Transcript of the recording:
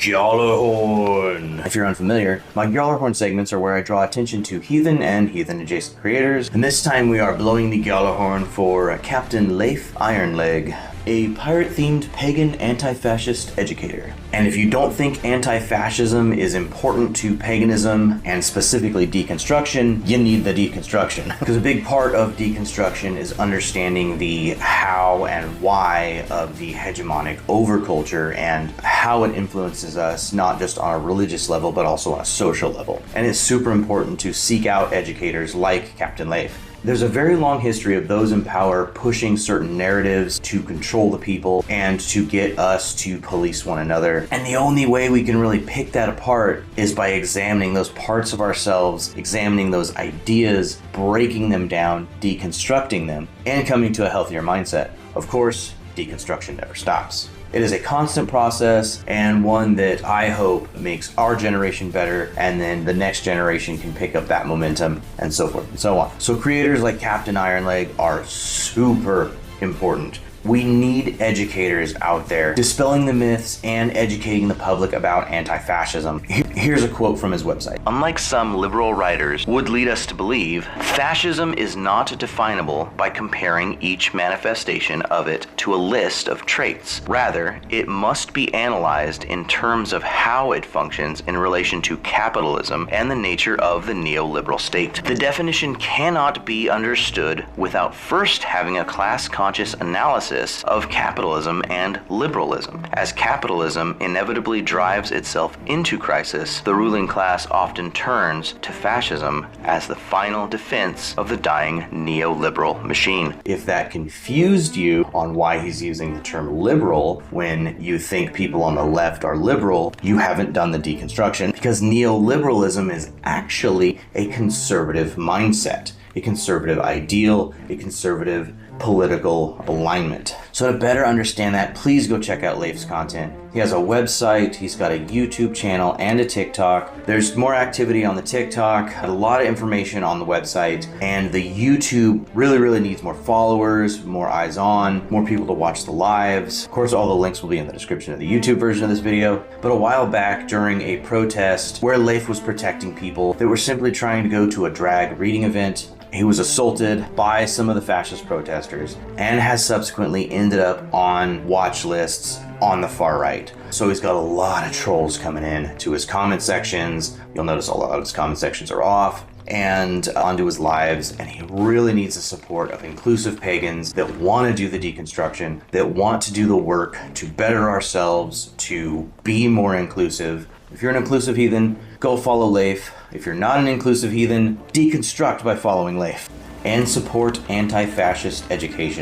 Gjallarhorn. If you're unfamiliar, my Gjallarhorn segments are where I draw attention to heathen and heathen-adjacent creators, and this time we are blowing the Gjallarhorn for Captain Leif Iron-Leg, a pirate-themed pagan anti-fascist educator. And if you don't think anti-fascism is important to paganism, and specifically deconstruction, you need the deconstruction. Because a big part of deconstruction is understanding the how and why of the hegemonic overculture and how it influences us, not just on a religious level, but also on a social level. And it's super important to seek out educators like Captain Leif. There's a very long history of those in power pushing certain narratives to control the people and to get us to police one another. And the only way we can really pick that apart is by examining those parts of ourselves, examining those ideas, breaking them down, deconstructing them, and coming to a healthier mindset. Of course, deconstruction never stops. It is a constant process and one that I hope makes our generation better, and then the next generation can pick up that momentum and so forth and so on. So creators like Captain Iron-Leg are super important. We need educators out there dispelling the myths and educating the public about anti-fascism. Here's a quote from his website. Unlike some liberal writers would lead us to believe, fascism is not definable by comparing each manifestation of it to a list of traits. Rather, it must be analyzed in terms of how it functions in relation to capitalism and the nature of the neoliberal state. The definition cannot be understood without first having a class-conscious analysis of capitalism and liberalism. As capitalism inevitably drives itself into crisis, the ruling class often turns to fascism as the final defense of the dying neoliberal machine. If that confused you on why he's using the term liberal when you think people on the left are liberal, you haven't done the deconstruction, because neoliberalism is actually a conservative mindset, a conservative ideal, a conservative political alignment. So to better understand that, please go check out Leif's content. He has a website, he's got a YouTube channel and a TikTok. There's more activity on the TikTok, a lot of information on the website, and the YouTube really needs more followers, more eyes on, more people to watch the lives. Of course, all the links will be in the description of the YouTube version of this video. But a while back during a protest where Leif was protecting people that were simply trying to go to a drag reading event, he was assaulted by some of the fascist protesters and has subsequently ended up on watch lists on the far right. So he's got a lot of trolls coming in to his comment sections. You'll notice a lot of his comment sections are off, and onto his lives, and he really needs the support of inclusive pagans that want to do the deconstruction, that want to do the work to better ourselves, to be more inclusive. If you're an inclusive heathen, go follow Leif. If you're not an inclusive heathen, deconstruct by following Leif. And support anti-fascist education.